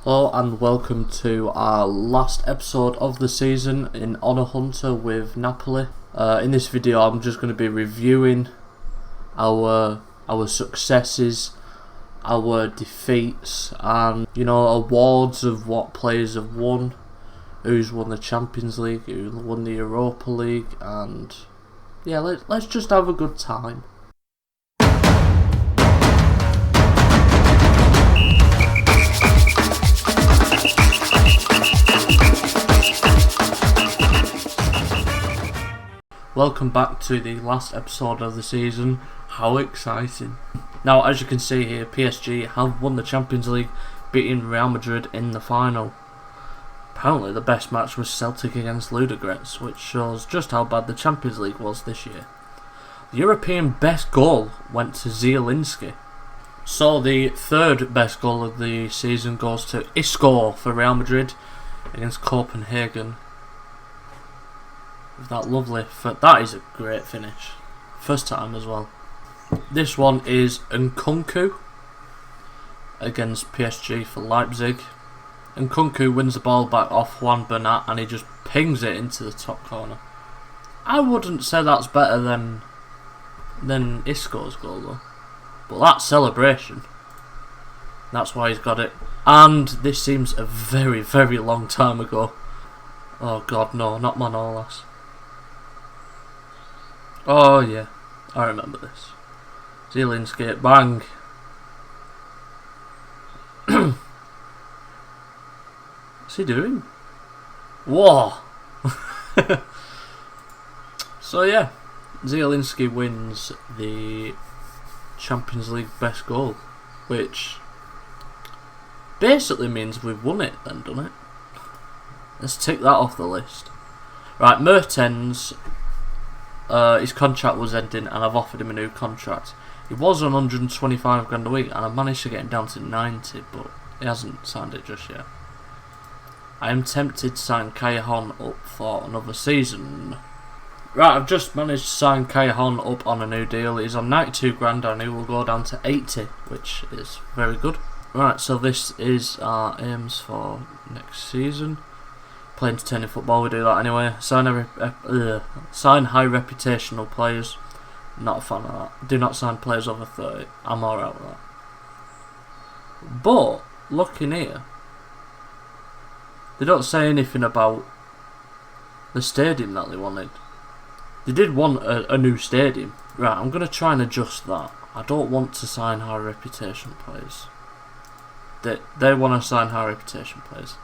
Hello and welcome to our last episode of the season in Honor Hunter with Napoli. In this video I'm just going to be reviewing our successes, our defeats, and awards of what players have won, who's won the Champions League, who won the Europa League, and yeah, let's just have a good time. Welcome back to the last episode of the season. How exciting. Now, as you can see here, PSG have won the Champions League, beating Real Madrid in the final. Apparently the best match was Celtic against Ludogorets, which shows just how bad the Champions League was this year. The European best goal went to Zielinski. So the third best goal of the season goes to Isco for Real Madrid against Copenhagen. That is a great finish. First time as well. This one is Nkunku against PSG for Leipzig. Nkunku wins the ball back off Juan Bernat and he just pings it into the top corner. I wouldn't say that's better than Isco's goal though. But that celebration, that's why he's got it. And this seems a very, very long time ago. Oh god, no, not Manolas. Oh yeah, I remember this. Zielinski, bang. What's he doing? Whoa! So yeah, Zielinski wins the Champions League best goal, which basically means we've won it then, doesn't it? Let's tick that off the list. Right, Mertens. His contract was ending and I've offered him a new contract. He was on 125 grand a week and I've managed to get him down to 90, but he hasn't signed it just yet. I am tempted to sign Callejon up for another season. Right, I've just managed to sign Callejon up on a new deal. He's on 92 grand and he will go down to 80, which is very good. Right, so this is our aims for next season. Play entertaining football, we do that anyway. Sign high reputational players. Not a fan of that. Do not sign players over 30. I'm alright with that. But looking here, they don't say anything about the stadium that they wanted. They did want a new stadium. Right, I'm going to try and adjust that. I don't want to sign high reputation players. They want to sign high reputation players.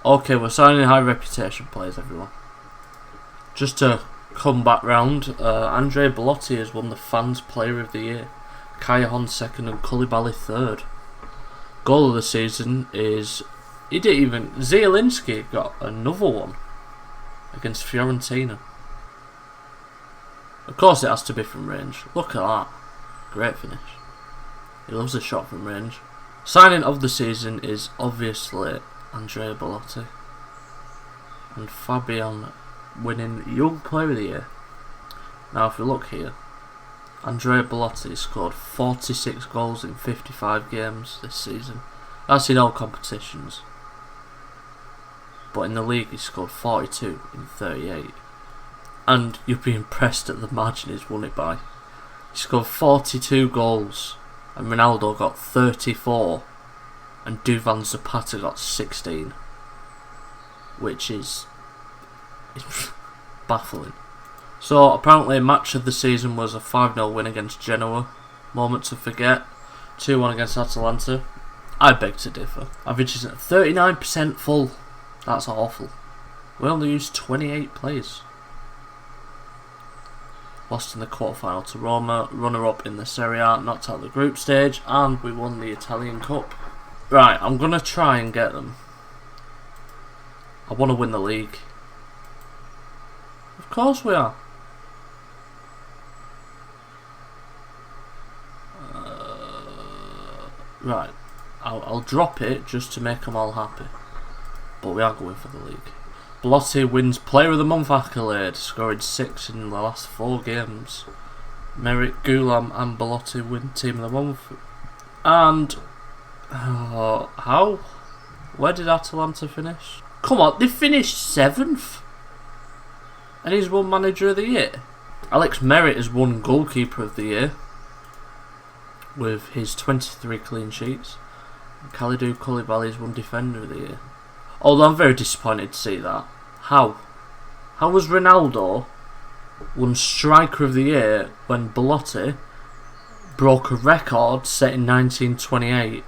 Okay, we're signing high reputation players, everyone. Just to come back round, Andrea Belotti has won the Fans Player of the Year, Callejon second and Koulibaly third. Goal of the season is... Zielinski got another one against Fiorentina. Of course it has to be from range. Look at that. Great finish. He loves a shot from range. Signing of the season is obviously Andrea Belotti and Fabian winning Young Player of the Year. Now if you look here, Andrea Belotti scored 46 goals in 55 games this season. That's in all competitions. But in the league he scored 42 in 38. And you'll be impressed at the margin he's won it by. He scored 42 goals and Ronaldo got 34. And Duvan Zapata got 16, which is baffling. So apparently match of the season was a 5-0 win against Genoa. Moment to forget. 2-1 against Atalanta. I beg to differ. Averages at 39% full. That's awful. We only used 28 players. Lost in the quarterfinal to Roma. Runner-up in the Serie A. Knocked out the group stage. And we won the Italian Cup. Right, I'm going to try and get them. I want to win the league. Of course we are. Right, I'll drop it just to make them all happy. But we are going for the league. Belotti wins Player of the Month accolade, scoring 6 in the last 4 games. Merrick, Goulam and Belotti win Team of the Month. And... how? Where did Atalanta finish? Come on, they finished 7th. And he's won Manager of the Year. Alex Merritt has won Goalkeeper of the Year with his 23 clean sheets. Kalidou Koulibaly has won Defender of the Year. Although I'm very disappointed to see that. How? How was Ronaldo won Striker of the Year when Belotti broke a record set in 1928?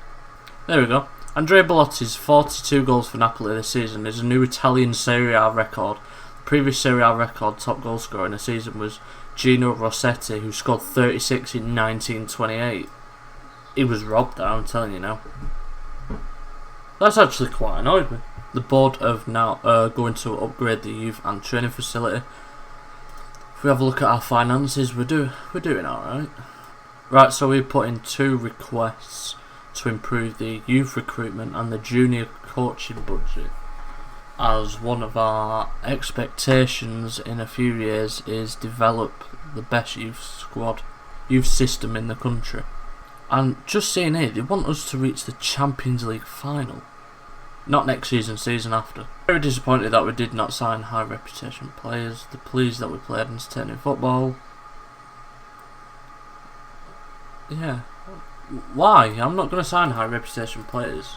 There we go. Andrea Belotti's 42 goals for Napoli this season is a new Italian Serie A record. The previous Serie A record top goal scorer in a season was Gino Rossetti, who scored 36 in 1928. He was robbed there, I'm telling you now. That's actually quite annoyed me. The board have now going to upgrade the youth and training facility. If we have a look at our finances, we're doing alright. Right, so we put in 2 requests to improve the youth recruitment and the junior coaching budget, as one of our expectations in a few years is develop the best youth system in the country. And just seeing here, they want us to reach the Champions League final. Not next season, season after. Very disappointed that we did not sign high reputation players. They're pleased that we played entertaining football. Yeah. Why? I'm not going to sign high reputation players.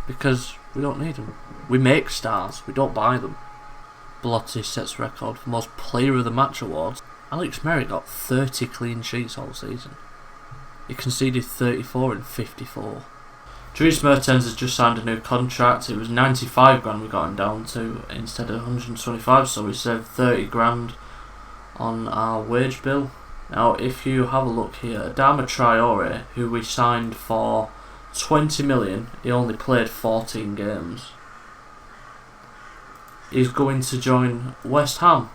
Because we don't need them. We make stars, we don't buy them. Belotti sets record for most player of the match awards. Alex Merritt got 30 clean sheets all season. He conceded 34 in 54. Dries Mertens has just signed a new contract. It was 95 grand we got him down to instead of 125, so we saved 30 grand on our wage bill. Now, if you have a look here, Adama Traore, who we signed for 20 million, he only played 14 games. He's going to join West Ham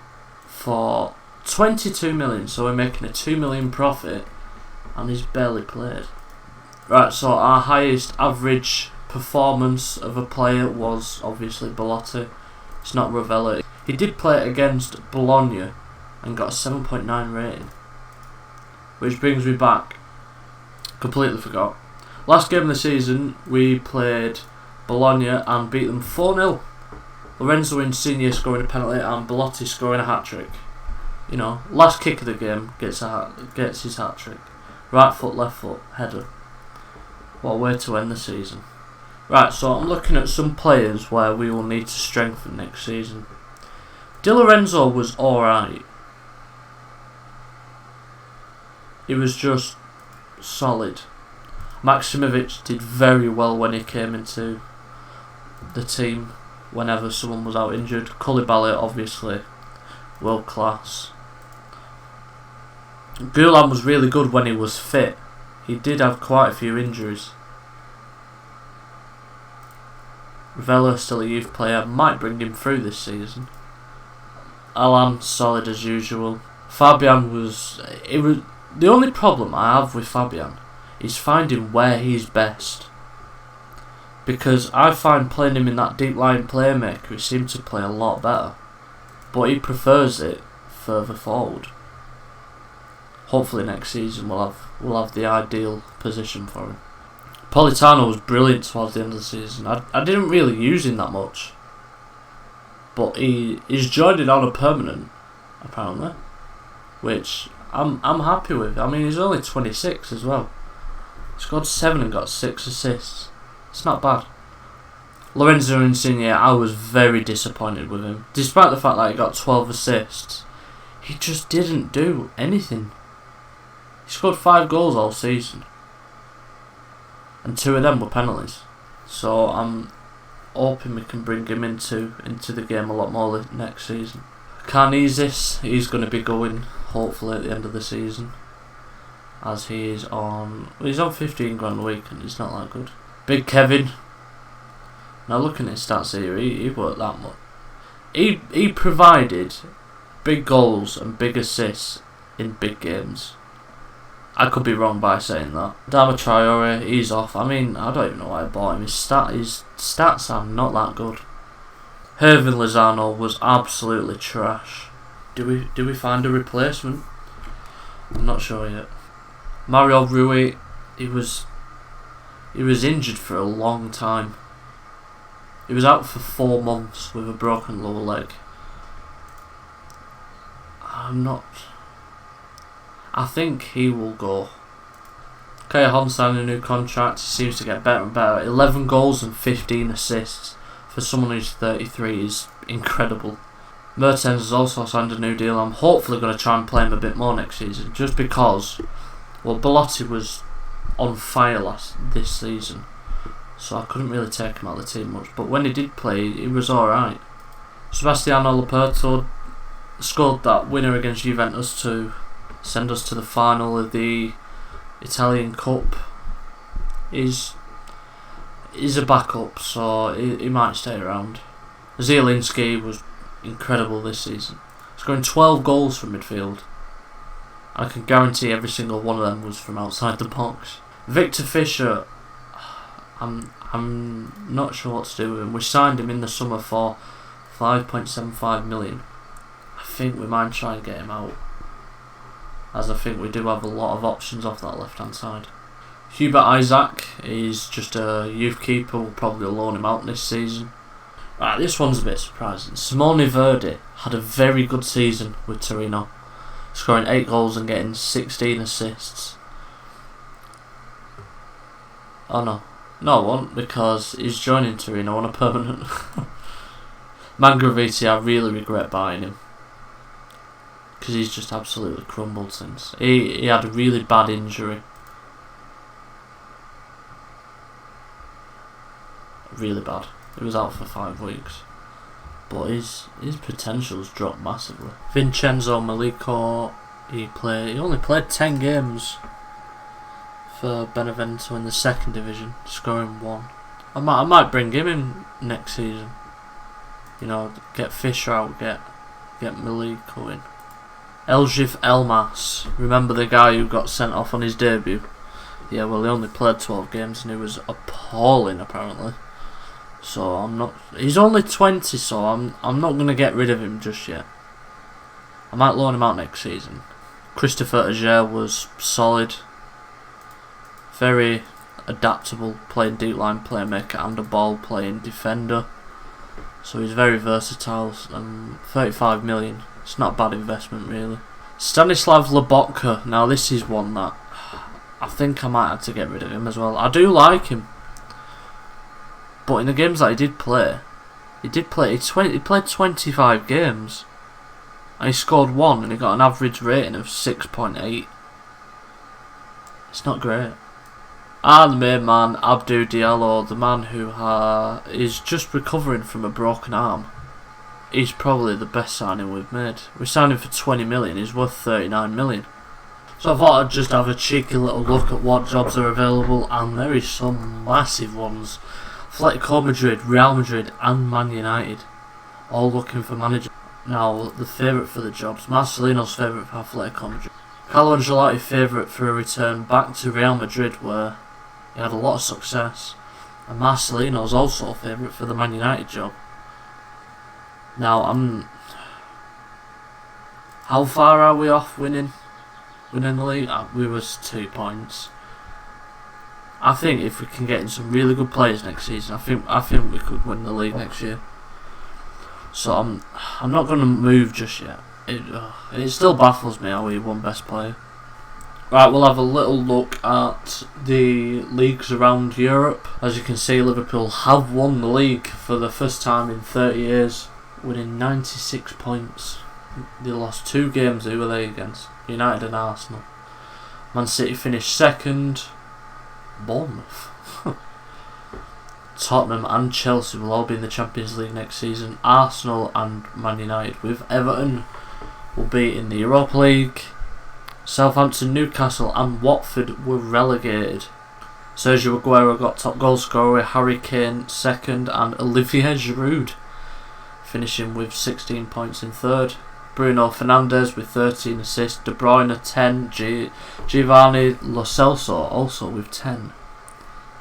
for 22 million, so we're making a 2 million profit, and he's barely played. Right, so our highest average performance of a player was obviously Belotti. It's not Rovella. He did play against Bologna and got a 7.9 rating. Which brings me back. Completely forgot. Last game of the season, we played Bologna and beat them 4-0. Lorenzo Insigne scoring a penalty and Belotti scoring a hat-trick. You know, last kick of the game gets his hat-trick. Right foot, left foot, header. What a way to end the season. Right, so I'm looking at some players where we will need to strengthen next season. Di Lorenzo was alright. He was just solid. Maximovic did very well when he came into the team whenever someone was out injured. Koulibaly, obviously, world class. Gulam was really good when he was fit. He did have quite a few injuries. Rovella, still a youth player, might bring him through this season. Alan, solid as usual. Fabian was the only problem I have with Fabian is finding where he's best. Because I find playing him in that deep line playmaker, he seems to play a lot better. But he prefers it further forward. Hopefully next season we'll have the ideal position for him. Politano was brilliant towards the end of the season. I didn't really use him that much, but he's joined it on a permanent, apparently, which I'm happy with. I mean, he's only 26 as well. He scored 7 and got 6 assists. It's not bad. Lorenzo Insigne, I was very disappointed with him. Despite the fact that he got 12 assists, he just didn't do anything. He scored 5 goals all season, and 2 of them were penalties. So I'm hoping we can bring him into the game a lot more next season. Karnezis, he's going to be going hopefully at the end of the season, as he's on 15 grand a week and he's not that good. Big Kevin. Now looking at his stats here, he worked that much. He provided big goals and big assists in big games. I could be wrong by saying that. Adama Traore, he's off. I mean, I don't even know why I bought him. His stats are not that good. Hervin Lozano was absolutely trash. Do we find a replacement? I'm not sure yet. Mario Rui, he was injured for a long time. He was out for 4 months with a broken lower leg. I think he will go. Okay, Hon signed a new contract. He seems to get better and better. 11 goals and 15 assists for someone who's 33 is incredible. Mertens has also signed a new deal. I'm hopefully going to try and play him a bit more next season, just because, well, Belotti was on fire this season, so I couldn't really take him out of the team much. But when he did play, he was alright. Sebastiano Laporto scored that winner against Juventus to send us to the final of the Italian Cup. He's a backup, so he might stay around. Zielinski was incredible this season, scoring 12 goals from midfield. I can guarantee every single one of them was from outside the box. Victor Fischer, I'm not sure what to do with him. We signed him in the summer for 5.75 million. I think we might try and get him out, as I think we do have a lot of options off that left hand side. Hubert Isaac is just a youth keeper. We'll probably loan him out this season. Right, this one's a bit surprising. Simone Verdi had a very good season with Torino, scoring 8 goals and getting 16 assists. Oh no, I won't, because he's joining Torino on a permanent. Mangraviti, I really regret buying him, because he's just absolutely crumbled since. He had a really bad injury. Really bad. He was out for 5 weeks. But his potential's dropped massively. Vincenzo Malico, he only played 10 games for Benevento in the 2nd division, scoring 1. I might bring him in next season. You know, get Fisher out, get Malico in. Eljif Elmas, remember the guy who got sent off on his debut? Yeah, well, he only played 12 games and he was appalling apparently. So he's only 20, so I'm not going to get rid of him just yet. I might loan him out next season. Christopher Ager was solid, very adaptable, playing deep line playmaker and a ball playing defender. So he's very versatile. 35 million. It's not a bad investment really. Stanislav Lobotka. Now this is one that I think I might have to get rid of him as well. I do like him, but in the games that he played 25 games and he scored 1 and he got an average rating of 6.8. It's not great. And the main man, Abdou Diallo, the man who is just recovering from a broken arm. He's probably the best signing we've made. We signed him for 20 million, he's worth 39 million. So I thought I'd just have a cheeky little look at what jobs are available, and there is some massive ones. Atletico Madrid, Real Madrid and Man United, all looking for managers. Now, the favourite for the jobs, Marcelino's favourite for Atletico Madrid. Carlo Ancelotti favourite for a return back to Real Madrid, where he had a lot of success. And Marcelino's also favourite for the Man United job. Now, how far are we off winning the league? We was 2 points. I think if we can get in some really good players next season, I think we could win the league next year. So I'm not going to move just yet. It still baffles me how we won best player. Right, we'll have a little look at the leagues around Europe. As you can see, Liverpool have won the league for the first time in 30 years, winning 96 points. They lost 2 games. Who were they against? United and Arsenal. Man City finished 2nd. Bournemouth. Tottenham and Chelsea will all be in the Champions League next season. Arsenal and Man United with Everton will be in the Europa League. Southampton, Newcastle and Watford were relegated. Sergio Aguero got top goal scorer with Harry Kane 2nd and Olivier Giroud finishing with 16 points in 3rd. Bruno Fernandes with 13 assists, De Bruyne 10, Giovanni Lo Celso also with 10.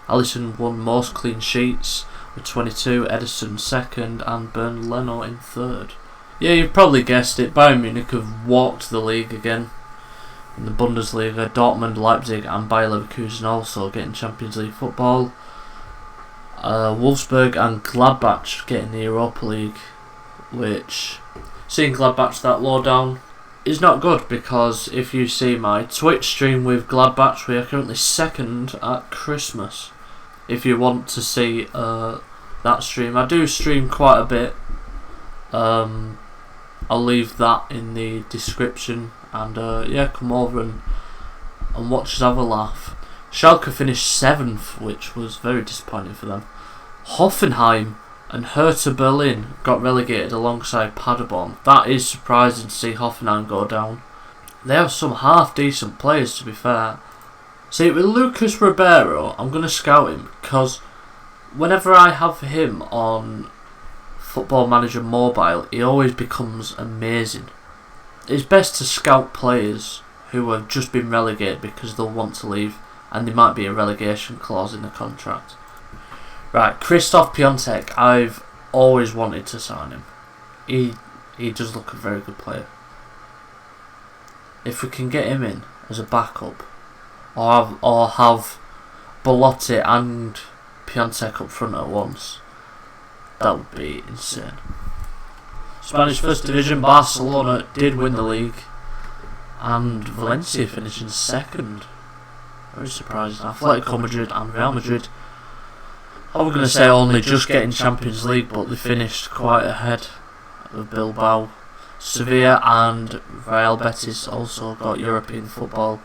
Alisson won most clean sheets with 22, Ederson 2nd and Bernd Leno in 3rd. Yeah, you've probably guessed it, Bayern Munich have walked the league again. In the Bundesliga, Dortmund, Leipzig and Bayer Leverkusen also getting Champions League football. Wolfsburg and Gladbach getting the Europa League, which, seeing Gladbach that low down is not good, because if you see my Twitch stream with Gladbach, we are currently second at Christmas. If you want to see that stream, I do stream quite a bit. I'll leave that in the description, and yeah, come over and watch us have a laugh. Schalke finished 7th, which was very disappointing for them. Hoffenheim and Hertha Berlin got relegated alongside Paderborn. That is surprising to see Hoffenheim go down. They have some half decent players, to be fair. See, with Lucas Ribeiro, I'm going to scout him, because whenever I have him on Football Manager Mobile, he always becomes amazing. It's best to scout players who have just been relegated because they'll want to leave, and there might be a relegation clause in the contract. Right, Christoph Piontek, I've always wanted to sign him. He does look a very good player. If we can get him in as a backup, or have Belotti and Piontek up front at once, that would be insane. Spanish First Division, Barcelona did win the league, and Valencia finishing 2nd. Very surprising. Atletico Madrid and Real Madrid, I was going to say only just getting Champions League, but they finished quite ahead of Bilbao. Sevilla and Real Betis also got European football,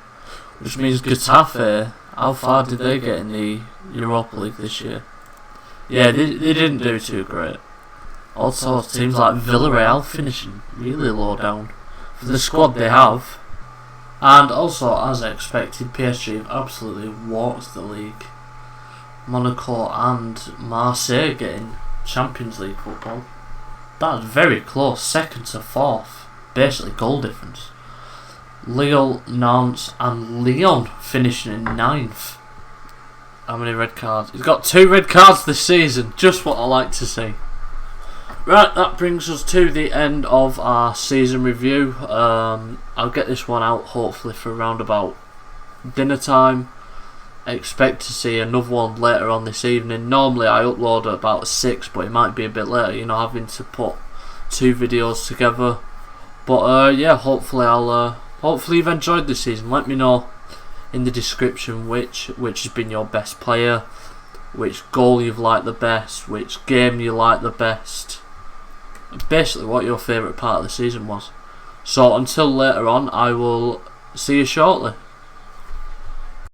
which means Getafe, how far did they get in the Europa League this year? Yeah, they didn't do too great. Also, teams like Villarreal finishing really low down for the squad they have. And also, as expected, PSG have absolutely walked the league. Monaco and Marseille getting Champions League football. That's very close, 2nd to 4th. Basically goal difference. Lille, Nantes and Lyon finishing in 9th. How many red cards? He's got 2 red cards this season. Just what I like to see. Right, that brings us to the end of our season review. I'll get this one out hopefully for around about dinner time. I expect to see another one later on this evening. Normally I upload at about 6, but it might be a bit later, you know, having to put 2 videos together. But yeah, hopefully hopefully you've enjoyed this season. Let me know in the description which has been your best player, which goal you've liked the best, which game you liked the best, basically what your favourite part of the season was. So until later on, I will see you shortly.